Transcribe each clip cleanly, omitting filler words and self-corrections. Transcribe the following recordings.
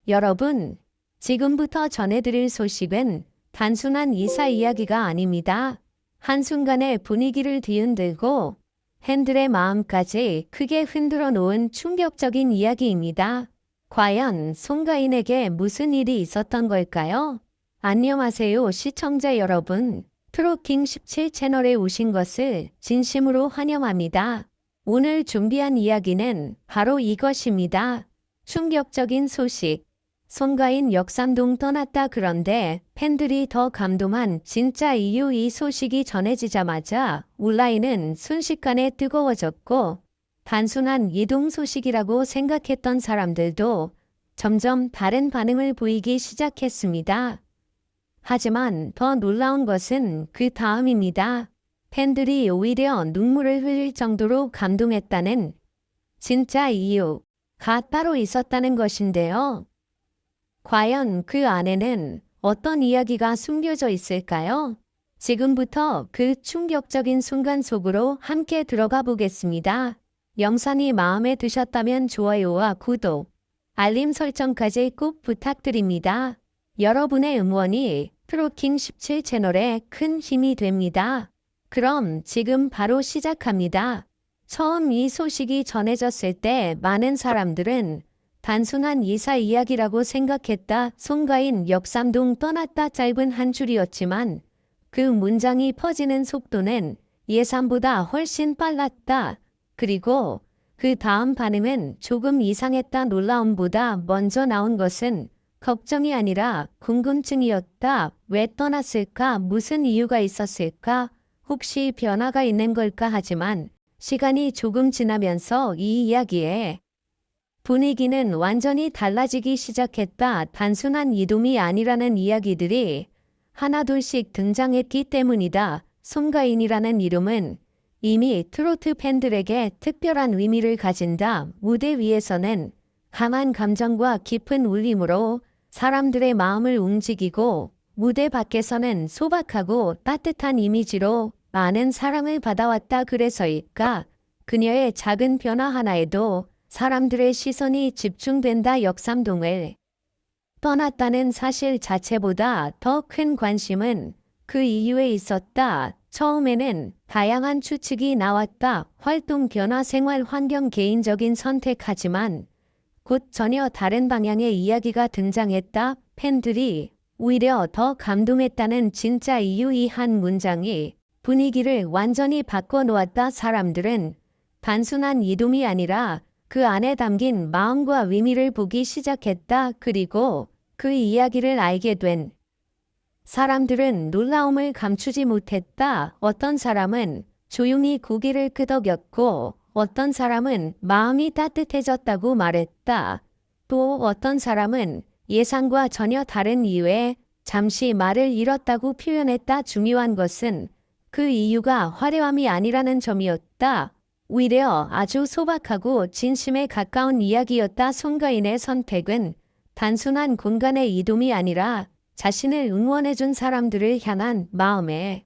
여러분, 지금부터 전해드릴 소식은 단순한 이사 이야기가 아닙니다. 한순간에 분위기를 뒤흔들고 팬들의 마음까지 크게 흔들어 놓은 충격적인 이야기입니다. 과연 송가인에게 무슨 일이 있었던 걸까요? 안녕하세요, 시청자 여러분. 트로킹 17 채널에 오신 것을 진심으로 환영합니다. 오늘 준비한 이야기는 바로 이것입니다. 충격적인 소식. 송가인 역삼동 떠났다. 그런데 팬들이 더 감동한 진짜 이유. 이 소식이 전해지자마자 온라인은 순식간에 뜨거워졌고 단순한 이동 소식이라고 생각했던 사람들도 점점 다른 반응을 보이기 시작했습니다. 하지만 더 놀라운 것은 그 다음입니다. 팬들이 오히려 눈물을 흘릴 정도로 감동했다는 진짜 이유가 따로 있었다는 것인데요. 과연 그 안에는 어떤 이야기가 숨겨져 있을까요? 지금부터 그 충격적인 순간 속으로 함께 들어가 보겠습니다. 영상이 마음에 드셨다면 좋아요와 구독, 알림 설정까지 꼭 부탁드립니다. 여러분의 응원이 트로킹 17 채널에 큰 힘이 됩니다. 그럼 지금 바로 시작합니다. 처음 이 소식이 전해졌을 때 많은 사람들은 단순한 이사 이야기라고 생각했다. 송가인 역삼동 떠났다. 짧은 한 줄이었지만 그 문장이 퍼지는 속도는 예상보다 훨씬 빨랐다. 그리고 그 다음 반응은 조금 이상했다. 놀라움보다 먼저 나온 것은 걱정이 아니라 궁금증이었다. 왜 떠났을까? 무슨 이유가 있었을까? 혹시 변화가 있는 걸까? 하지만 시간이 조금 지나면서 이 이야기에 분위기는 완전히 달라지기 시작했다. 단순한 이동이 아니라는 이야기들이 하나둘씩 등장했기 때문이다. 송가인이라는 이름은 이미 트로트 팬들에게 특별한 의미를 가진다. 무대 위에서는 강한 감정과 깊은 울림으로 사람들의 마음을 움직이고 무대 밖에서는 소박하고 따뜻한 이미지로 많은 사랑을 받아왔다. 그래서일까? 그녀의 작은 변화 하나에도 사람들의 시선이 집중된다. 역삼동을 떠났다는 사실 자체보다 더 큰 관심은 그 이유에 있었다. 처음에는 다양한 추측이 나왔다. 활동 변화, 생활 환경, 개인적인 선택하지만 곧 전혀 다른 방향의 이야기가 등장했다. 팬들이 오히려 더 감동했다는 진짜 이유. 이 한 문장이 분위기를 완전히 바꿔놓았다. 사람들은 단순한 이동이 아니라 그 안에 담긴 마음과 의미를 보기 시작했다. 그리고 그 이야기를 알게 된 사람들은 놀라움을 감추지 못했다. 어떤 사람은 조용히 고개를 끄덕였고 어떤 사람은 마음이 따뜻해졌다고 말했다. 또 어떤 사람은 예상과 전혀 다른 이유에 잠시 말을 잃었다고 표현했다. 중요한 것은 그 이유가 화려함이 아니라는 점이었다. 오히려 아주 소박하고 진심에 가까운 이야기였다. 송가인의 선택은 단순한 공간의 이동이 아니라 자신을 응원해준 사람들을 향한 마음의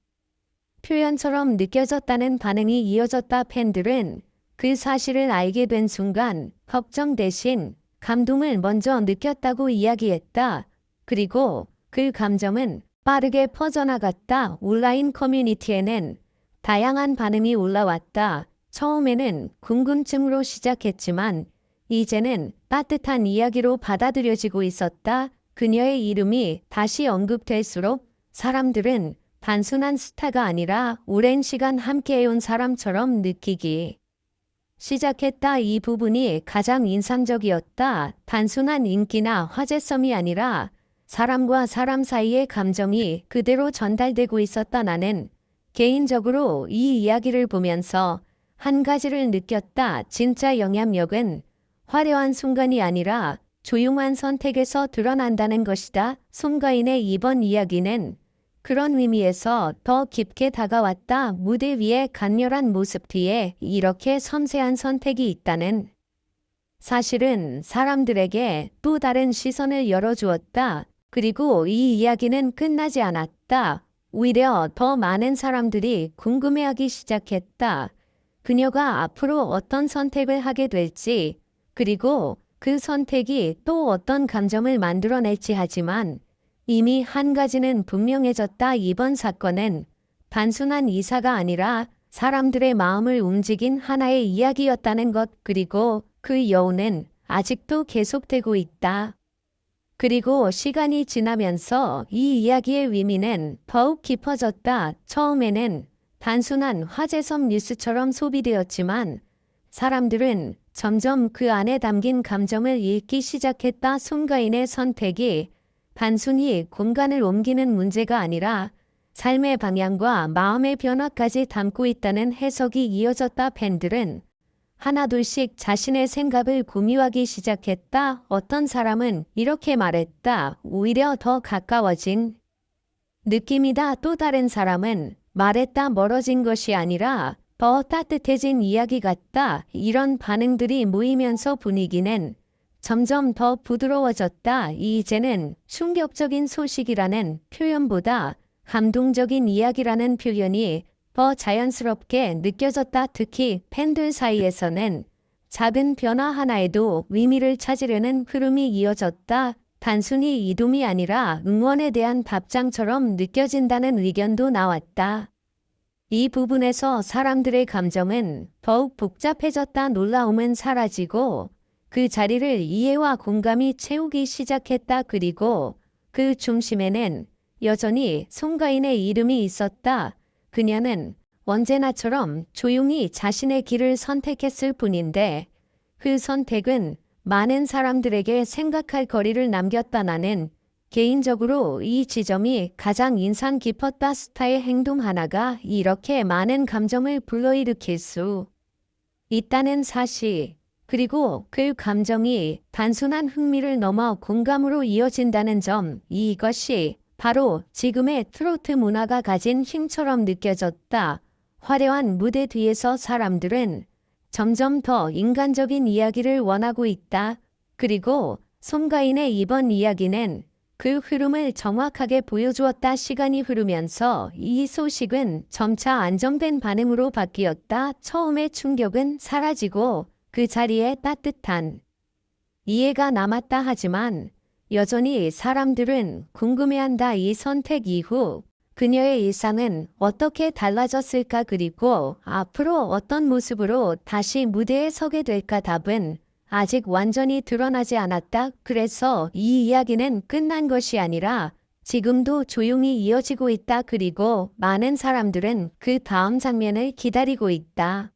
표현처럼 느껴졌다는 반응이 이어졌다. 팬들은 그 사실을 알게 된 순간 걱정 대신 감동을 먼저 느꼈다고 이야기했다. 그리고 그 감정은 빠르게 퍼져나갔다. 온라인 커뮤니티에는 다양한 반응이 올라왔다. 처음에는 궁금증으로 시작했지만 이제는 따뜻한 이야기로 받아들여지고 있었다. 그녀의 이름이 다시 언급될수록 사람들은 단순한 스타가 아니라 오랜 시간 함께해온 사람처럼 느끼기 시작했다. 이 부분이 가장 인상적이었다. 단순한 인기나 화제성이 아니라 사람과 사람 사이의 감정이 그대로 전달되고 있었다. 나는 개인적으로 이 이야기를 보면서 한 가지를 느꼈다. 진짜 영향력은 화려한 순간이 아니라 조용한 선택에서 드러난다는 것이다. 송가인의 이번 이야기는 그런 의미에서 더 깊게 다가왔다. 무대 위의 강렬한 모습 뒤에 이렇게 섬세한 선택이 있다는 사실은 사람들에게 또 다른 시선을 열어주었다. 그리고 이 이야기는 끝나지 않았다. 오히려 더 많은 사람들이 궁금해하기 시작했다. 그녀가 앞으로 어떤 선택을 하게 될지, 그리고 그 선택이 또 어떤 감정을 만들어낼지 하지만 이미 한 가지는 분명해졌다. 이번 사건은 단순한 이사가 아니라 사람들의 마음을 움직인 하나의 이야기였다는 것, 그리고 그 여운은 아직도 계속되고 있다. 그리고 시간이 지나면서 이 이야기의 의미는 더욱 깊어졌다. 처음에는 단순한 화제성 뉴스처럼 소비되었지만 사람들은 점점 그 안에 담긴 감정을 읽기 시작했다. 송가인의 선택이 단순히 공간을 옮기는 문제가 아니라 삶의 방향과 마음의 변화까지 담고 있다는 해석이 이어졌다. 팬들은 하나둘씩 자신의 생각을 공유하기 시작했다. 어떤 사람은 이렇게 말했다. 오히려 더 가까워진 느낌이다. 또 다른 사람은 말했다. 멀어진 것이 아니라 더 따뜻해진 이야기 같다. 이런 반응들이 모이면서 분위기는 점점 더 부드러워졌다. 이제는 충격적인 소식이라는 표현보다 감동적인 이야기라는 표현이 더 자연스럽게 느껴졌다. 특히 팬들 사이에서는 작은 변화 하나에도 의미를 찾으려는 흐름이 이어졌다. 단순히 이동이 아니라 응원에 대한 답장처럼 느껴진다는 의견도 나왔다. 이 부분에서 사람들의 감정은 더욱 복잡해졌다. 놀라움은 사라지고 그 자리를 이해와 공감이 채우기 시작했다. 그리고 그 중심에는 여전히 송가인의 이름이 있었다. 그녀는 언제나처럼 조용히 자신의 길을 선택했을 뿐인데 그 선택은 많은 사람들에게 생각할 거리를 남겼다. 나는 개인적으로 이 지점이 가장 인상 깊었다. 스타의 행동 하나가 이렇게 많은 감정을 불러일으킬 수 있다는 사실, 그리고 그 감정이 단순한 흥미를 넘어 공감으로 이어진다는 점, 이것이 바로 지금의 트로트 문화가 가진 힘처럼 느껴졌다. 화려한 무대 뒤에서 사람들은 점점 더 인간적인 이야기를 원하고 있다. 그리고 송가인의 이번 이야기는 그 흐름을 정확하게 보여주었다. 시간이 흐르면서 이 소식은 점차 안정된 반응으로 바뀌었다. 처음의 충격은 사라지고 그 자리에 따뜻한 이해가 남았다. 하지만 여전히 사람들은 궁금해한다. 이 선택 이후 그녀의 일상은 어떻게 달라졌을까? 그리고 앞으로 어떤 모습으로 다시 무대에 서게 될까? 답은 아직 완전히 드러나지 않았다. 그래서 이 이야기는 끝난 것이 아니라 지금도 조용히 이어지고 있다. 그리고 많은 사람들은 그 다음 장면을 기다리고 있다.